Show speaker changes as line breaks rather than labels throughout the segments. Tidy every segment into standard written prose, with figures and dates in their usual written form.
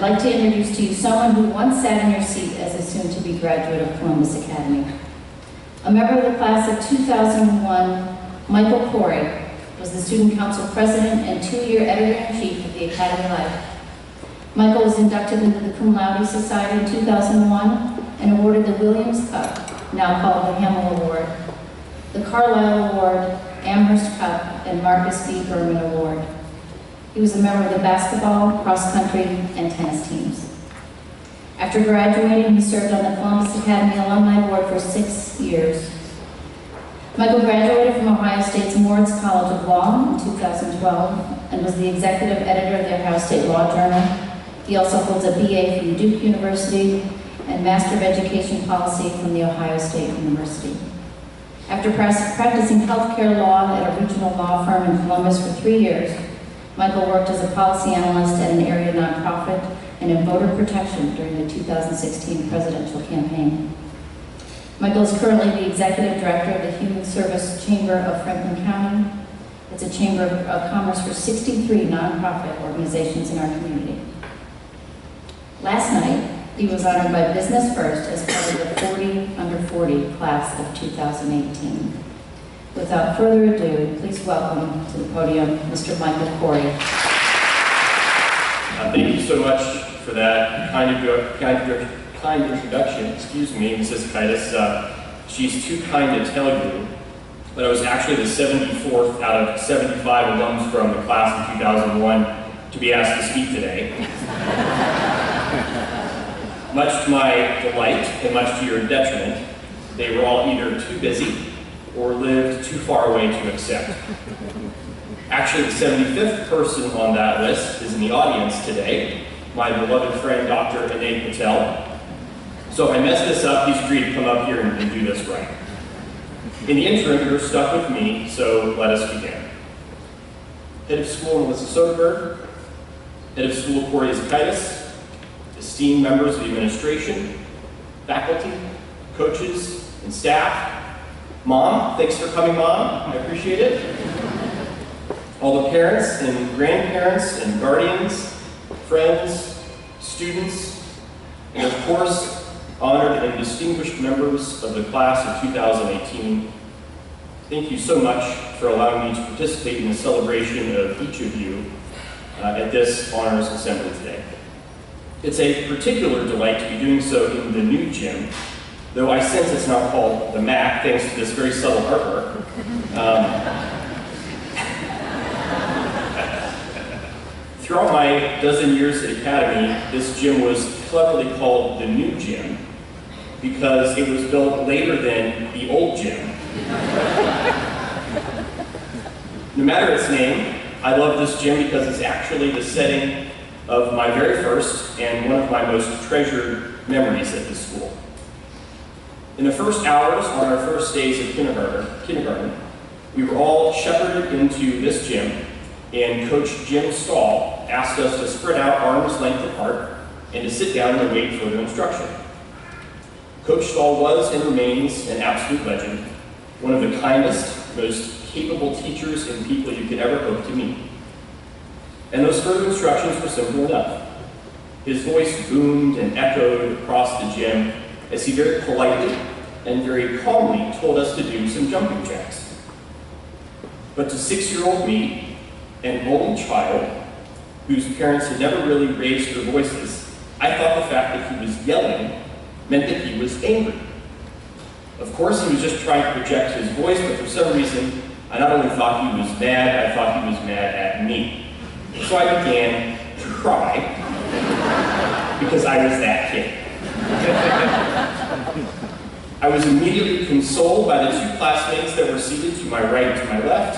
like to introduce to you someone who once sat in your seat as a soon-to-be graduate of Columbus Academy. A member of the class of 2001, Michael Corey was the Student Council President and 2-year Editor-in-Chief of the Academy Life. Michael was inducted into the Cum Laude Society in 2001 and awarded the Williams Cup, now called the Hamel Award, the Carlisle Award, Amherst Cup, and Marcus B. Berman Award. He was a member of the basketball, cross-country, and tennis teams. After graduating, he served on the Columbus Academy Alumni Board for 6 years. Michael graduated from Ohio State's Moritz College of Law in 2012 and was the executive editor of the Ohio State Law Journal. He also holds a BA from Duke University and Master of Education Policy from The Ohio State University. After practicing healthcare law at a regional law firm in Columbus for 3 years, Michael worked as a policy analyst at an area nonprofit and in voter protection during the 2016 presidential campaign. Michael is currently the executive director of the Human Service Chamber of Franklin County. It's a chamber of commerce for 63 nonprofit organizations in our community. Last night, he was honored by Business First as part of the 40 Under 40 class of 2018. Without further ado, please welcome to the podium Mr. Michael Corey.
Thank you so much for that kind introduction. Excuse me, Mrs. Kitis. She's too kind to tell you, but I was actually the 74th out of 75 alums from the class of 2001 to be asked to speak today. Much to my delight and much to your detriment, they were all either too busy or lived too far away to accept. Actually, the 75th person on that list is in the audience today, my beloved friend, Dr. Anand Patel. So if I mess this up, he's free to come up here and do this right. In the interim, you're stuck with me, so let us begin. Head of School, Melissa Soderberg. Head of School, Corey Zakaitis. Esteemed members of the administration, faculty, coaches, and staff. Mom, thanks for coming, Mom. I appreciate it. All the parents and grandparents and guardians, friends, students, and of course, honored and distinguished members of the class of 2018. Thank you so much for allowing me to participate in the celebration of each of you at this Honors Assembly today. It's a particular delight to be doing so in the new gym, though I sense it's now called the MAC, thanks to this very subtle artwork. Throughout my dozen years at Academy, this gym was cleverly called the new gym because it was built later than the old gym. No matter its name, I love this gym because it's actually the setting of my very first and one of my most treasured memories at this school. In the first hours on our first days of kindergarten, we were all shepherded into this gym, and Coach Jim Stahl asked us to spread out arms length apart and to sit down and wait for the instruction. Coach Stahl was and remains an absolute legend, one of the kindest, most capable teachers and people you could ever hope to meet. And those further instructions were simple enough. His voice boomed and echoed across the gym as he very politely and very calmly told us to do some jumping jacks. But to 6-year-old me, an only child whose parents had never really raised their voices, I thought the fact that he was yelling meant that he was angry. Of course, he was just trying to project his voice, but for some reason, I not only thought he was mad, I thought he was mad at me. So I began to cry because I was that kid. I was immediately consoled by the 2 classmates that were seated to my right and to my left.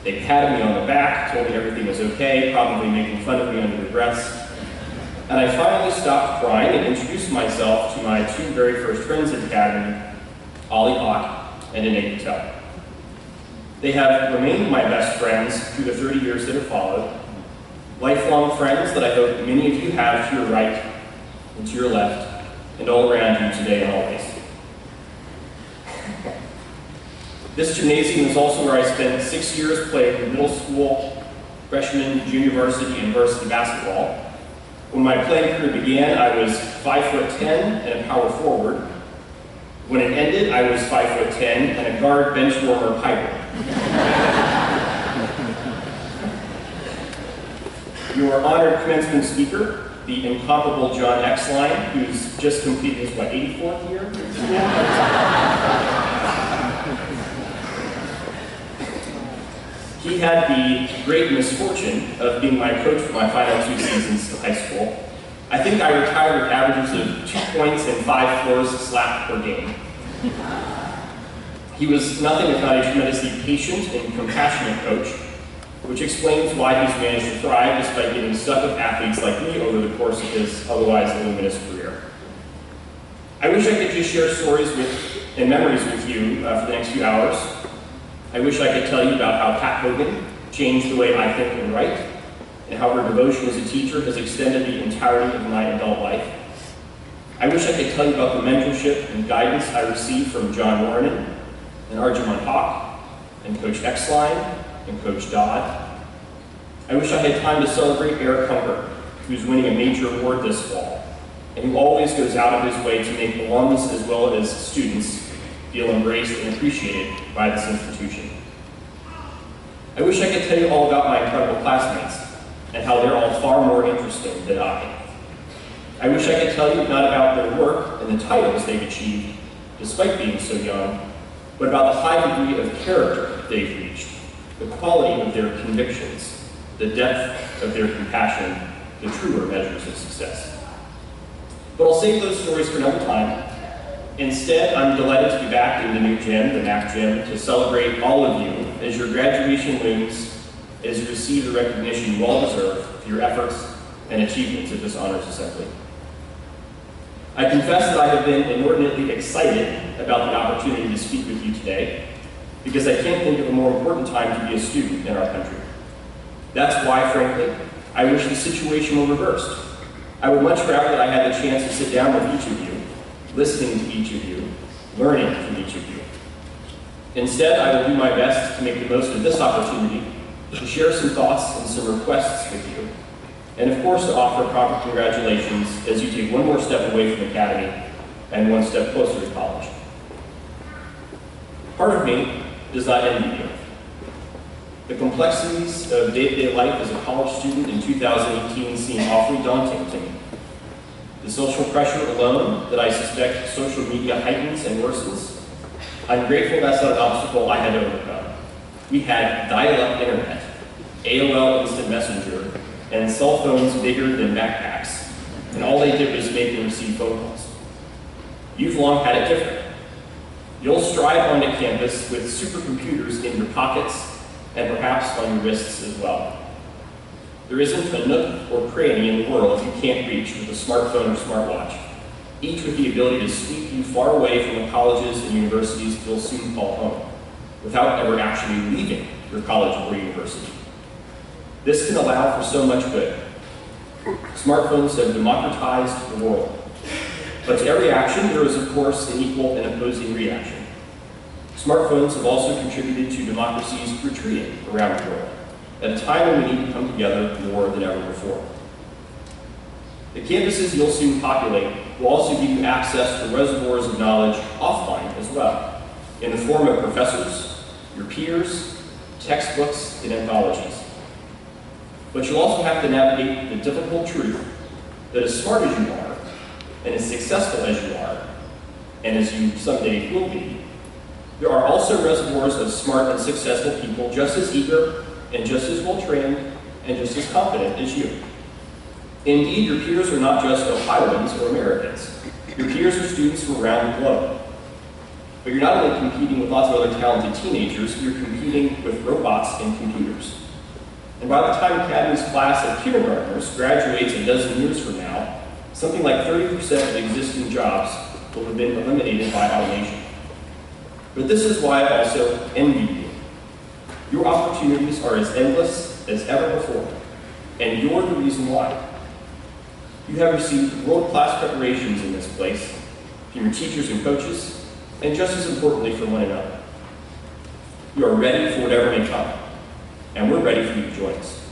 They patted me on the back, told me everything was okay, probably making fun of me under their breaths. And I finally stopped crying and introduced myself to my 2 very first friends at Academy, Ollie Hawk and Anand Patel. They have remained my best friends through the 30 years that have followed. Lifelong friends that I hope many of you have to your right and to your left and all around you today and always. This gymnasium is also where I spent 6 years playing middle school, freshman, junior varsity, and varsity basketball. When my playing career began, I was 5'10" and a power forward. When it ended, I was 5'10" and a guard bench warmer hybrid. Your honored commencement speaker, the incomparable John Exline, who's just completed his, 84th year? He had the great misfortune of being my coach for my final 2 seasons of high school. I think I retired with averages of 2 points and 5 floors slapped per game. He was nothing if not a tremendously patient and compassionate coach, which explains why he's managed to thrive despite getting stuck with athletes like me over the course of his otherwise voluminous career. I wish I could just share stories and memories with you for the next few hours. I wish I could tell you about how Pat Hogan changed the way I think and write, and how her devotion as a teacher has extended the entirety of my adult life. I wish I could tell you about the mentorship and guidance I received from John Warren and Arjun Hawk, and Coach Exline, and Coach Dodd. I wish I had time to celebrate Eric Humber, who's winning a major award this fall, and who always goes out of his way to make alums as well as students feel embraced and appreciated by this institution. I wish I could tell you all about my incredible classmates and how they're all far more interesting than I. I wish I could tell you not about their work and the titles they've achieved, despite being so young, but about the high degree of character they've reached, the quality of their convictions, the depth of their compassion, the truer measures of success. But I'll save those stories for another time. Instead, I'm delighted to be back in the new gym, the MAC gym, to celebrate all of you as your graduation looms, as you receive the recognition you all deserve for your efforts and achievements at this honors assembly. I confess that I have been inordinately excited about the opportunity to speak with you today, because I can't think of a more important time to be a student in our country. That's why, frankly, I wish the situation were reversed. I would much rather that I had the chance to sit down with each of you, listening to each of you, learning from each of you. Instead, I will do my best to make the most of this opportunity to share some thoughts and some requests with you, and of course to offer proper congratulations as you take one more step away from academy and one step closer to college. Part of me does not envy you. The complexities of day-to-day life as a college student in 2018 seem awfully daunting to me. The social pressure alone that I suspect social media heightens and worsens, I'm grateful that's not an obstacle I had to overcome. We had dial-up internet, AOL Instant Messenger, and cell phones bigger than backpacks, and all they did was make and receive phone calls. You've long had it different. You'll stride onto campus with supercomputers in your pockets and perhaps on your wrists as well. There isn't a nook or cranny in the world you can't reach with a smartphone or smartwatch, each with the ability to sweep you far away from the colleges and universities you'll soon call home, without ever actually leaving your college or university. This can allow for so much good. Smartphones have democratized the world. But to every action, there is, of course, an equal and opposing reaction. Smartphones have also contributed to democracies retreating around the world, at a time when we need to come together more than ever before. The campuses you'll soon populate will also give you access to reservoirs of knowledge offline as well, in the form of professors, your peers, textbooks, and anthologies. But you'll also have to navigate the difficult truth that as smart as you are, and as successful as you are, and as you someday will be, there are also reservoirs of smart and successful people just as eager and just as well trained and just as confident as you. Indeed, your peers are not just Ohioans or Americans. Your peers are students from around the globe. But you're not only competing with lots of other talented teenagers, you're competing with robots and computers. And by the time Academy's class of kindergartners graduates a dozen years from now, something like 30% of existing jobs will have been eliminated by automation. But this is why I also envy you. Your opportunities are as endless as ever before, and you're the reason why. You have received world-class preparations in this place from your teachers and coaches, and just as importantly from one another. You are ready for whatever may come, and we're ready for you to join us.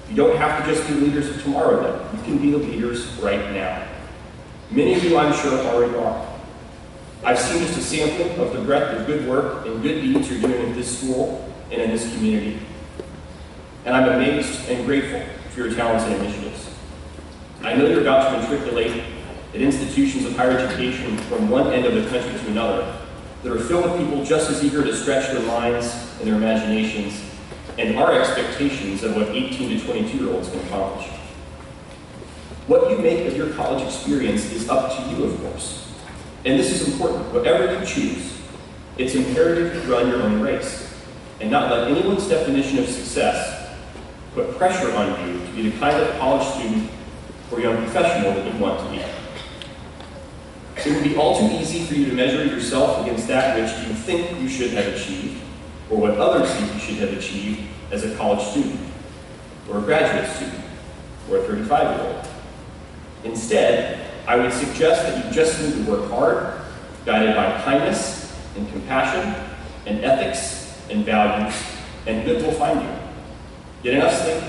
You don't have to just be leaders of tomorrow, though. You can be the leaders right now. Many of you, I'm sure, already are. I've seen just a sampling of the breadth of good work and good deeds you're doing at this school and in this community. And I'm amazed and grateful for your talents and initiatives. I know you're about to matriculate at institutions of higher education from one end of the country to another that are filled with people just as eager to stretch their minds and their imaginations and our expectations of what 18 to 22-year-olds can accomplish. What you make of your college experience is up to you, of course. And this is important. Whatever you choose, it's imperative you run your own race and not let anyone's definition of success put pressure on you to be the kind of college student or young professional that you want to be. It would be all too easy for you to measure yourself against that which you think you should have achieved, or what others think you should have achieved as a college student, or a graduate student, or a 35-year-old. Instead, I would suggest that you just need to work hard, guided by kindness and compassion and ethics and values, and good will find you. Get enough sleep,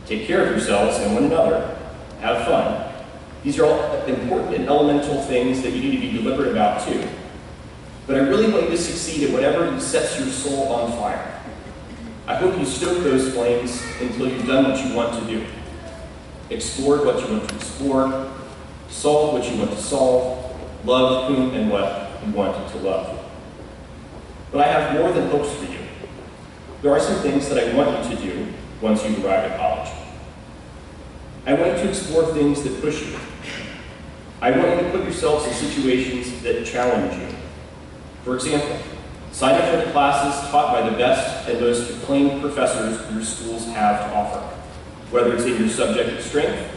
take care of yourselves and one another, have fun. These are all important and elemental things that you need to be deliberate about too. But I really want you to succeed at whatever sets your soul on fire. I hope you stoke those flames until you've done what you want to do. Explored what you want to explore, solved what you want to solve, loved whom and what you wanted to love. But I have more than hopes for you. There are some things that I want you to do once you arrive at college. I want you to explore things that push you. I want you to put yourselves in situations that challenge you. For example, sign up for the classes taught by the best and most acclaimed professors your schools have to offer, whether it's in your subject of strength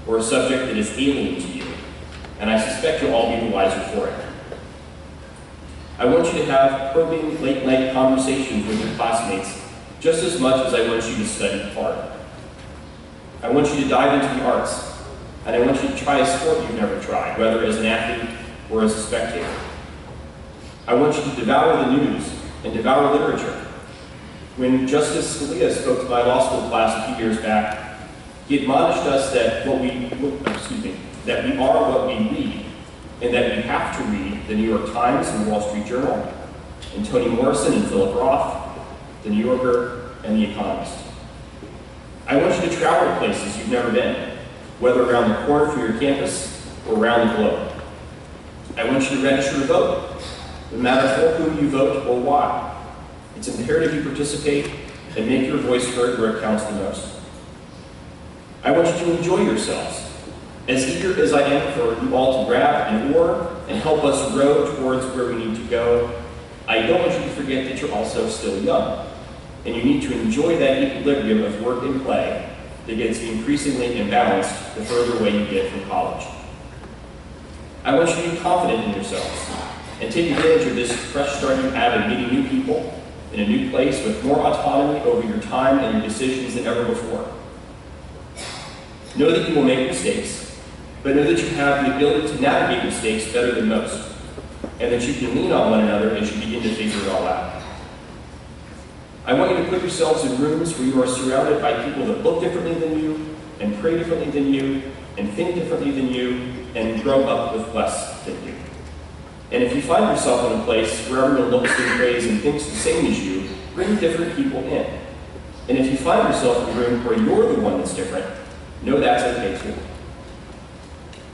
or a subject that is alien to you, and I suspect you'll all be the wiser for it. I want you to have probing late-night conversations with your classmates just as much as I want you to study hard. I want you to dive into the arts, and I want you to try a sport you've never tried, whether as an athlete or as a spectator. I want you to devour the news and devour literature. When Justice Scalia spoke to my law school class a few years back, he admonished us that that we are what we read, and that we have to read the New York Times and the Wall Street Journal, and Toni Morrison and Philip Roth, the New Yorker, and the Economist. I want you to travel to places you've never been, whether around the corner from your campus or around the globe. I want you to register to vote, no matter for whom you vote or why. It's imperative you participate and make your voice heard where it counts the most. I want you to enjoy yourselves. As eager as I am for you all to grab an oar and help us row towards where we need to go, I don't want you to forget that you're also still young, and you need to enjoy that equilibrium of work and play that gets increasingly imbalanced the further away you get from college. I want you to be confident in yourselves and take advantage of this fresh start you have in meeting new people in a new place with more autonomy over your time and your decisions than ever before. Know that you will make mistakes, but know that you have the ability to navigate mistakes better than most, and that you can lean on one another as you begin to figure it all out. I want you to put yourselves in rooms where you are surrounded by people that look differently than you, and pray differently than you, and think differently than you, and grow up with less than you. And if you find yourself in a place where everyone looks and prays and thinks the same as you, bring different people in. And if you find yourself in a room where you're the one that's different, know that's okay too.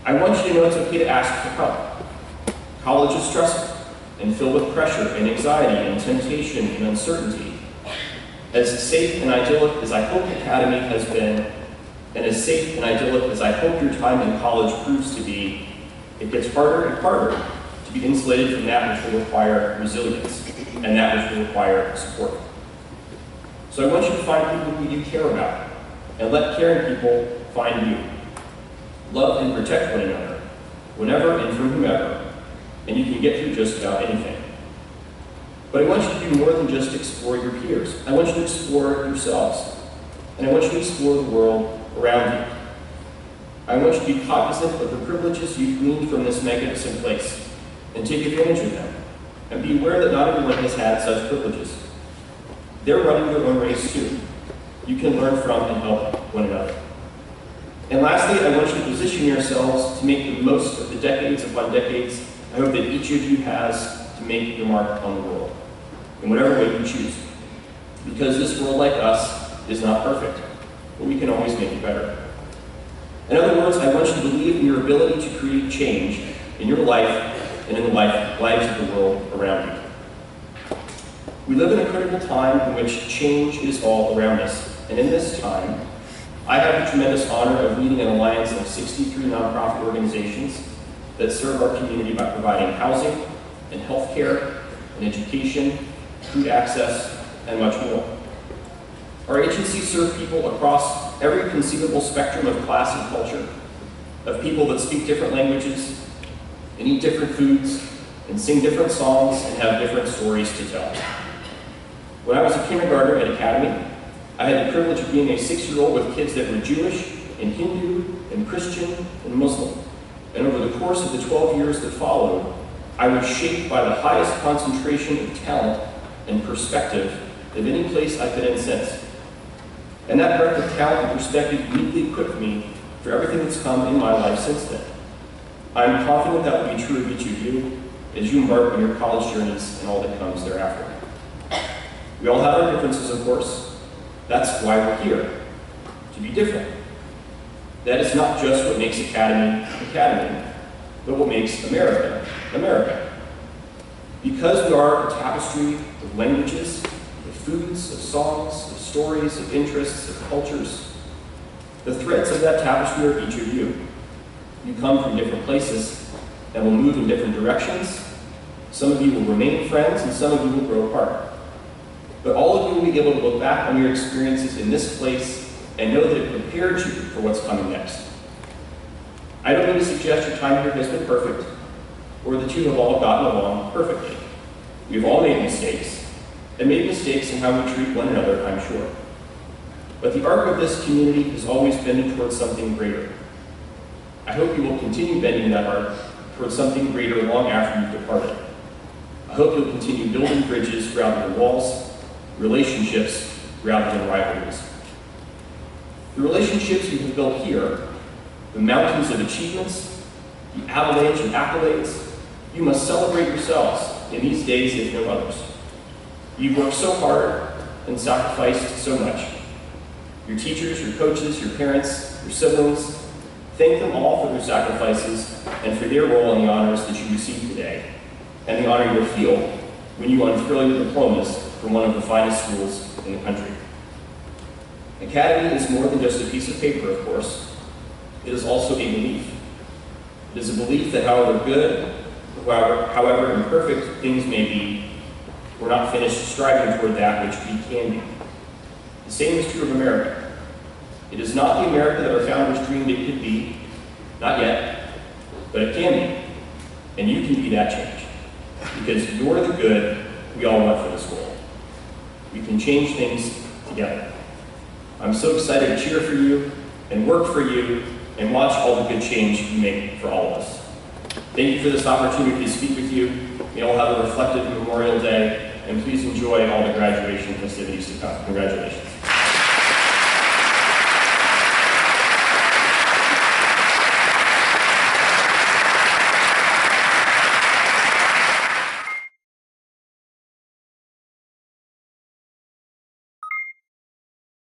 I want you to know it's okay to ask for help. College is stressful and filled with pressure and anxiety and temptation and uncertainty. As safe and idyllic as I hope Academy has been, and as safe and idyllic as I hope your time in college proves to be, it gets harder and harder to be insulated from that which will require resilience and that which will require support. So I want you to find people who you care about, and let caring people find you. Love and protect one another, whenever and from whomever, and you can get through just about anything. But I want you to do more than just explore your peers. I want you to explore yourselves, and I want you to explore the world around you. I want you to be cognizant of the privileges you've gleaned from this magnificent place, and take advantage of them, and be aware that not everyone has had such privileges. They're running their own race too. You can learn from and help them. one another. And lastly, I want you to position yourselves to make the most of the decades upon decades I hope that each of you has to make your mark on the world, in whatever way you choose. Because this world, like us, is not perfect, but we can always make it better. In other words, I want you to believe in your ability to create change in your life and in the lives of the world around you. We live in a critical time in which change is all around us, and in this time, I have the tremendous honor of leading an alliance of 63 nonprofit organizations that serve our community by providing housing and health care and education, food access, and much more. Our agencies serve people across every conceivable spectrum of class and culture, of people that speak different languages, and eat different foods, and sing different songs, and have different stories to tell. When I was a kindergartner at Academy, I had the privilege of being a 6-year-old with kids that were Jewish, and Hindu, and Christian, and Muslim. And over the course of the 12 years that followed, I was shaped by the highest concentration of talent and perspective of any place I've been in since. And that breadth of talent and perspective uniquely equipped me for everything that's come in my life since then. I'm confident that will be true of each of you as you embark on your college journeys and all that comes thereafter. We all have our differences, of course. That's why we're here, to be different. That is not just what makes Academy, Academy, but what makes America, America. Because we are a tapestry of languages, of foods, of songs, of stories, of interests, of cultures, the threads of that tapestry are each of you. You come from different places and will move in different directions. Some of you will remain friends and some of you will grow apart. But all of you will be able to look back on your experiences in this place and know that it prepared you for what's coming next. I don't mean to suggest your time here has been perfect, or that you have all gotten along perfectly. We've all made mistakes, and made mistakes in how we treat one another, I'm sure. But the arc of this community has always been towards something greater. I hope you will continue bending that arc towards something greater long after you've departed. I hope you'll continue building bridges rather than walls, relationships rather than rivalries. The relationships you have built here, the mountains of achievements, the avalanche of accolades, you must celebrate yourselves in these days if no others. You've worked so hard and sacrificed so much. Your teachers, your coaches, your parents, your siblings, thank them all for their sacrifices and for their role in the honors that you received today, and the honor you'll feel when you unfurl your diplomas from one of the finest schools in the country. Academy is more than just a piece of paper, of course. It is also a belief. It is a belief that however good, however imperfect things may be, we're not finished striving toward that which we can be. The same is true of America. It is not the America that our founders dreamed it could be, not yet, but it can be. And you can be that change. Because you're the good we all want for this world. We can change things together. I'm so excited to cheer for you and work for you and watch all the good change you make for all of us. Thank you for this opportunity to speak with you. May all have a reflective Memorial Day, and please enjoy all the graduation festivities to come. Congratulations.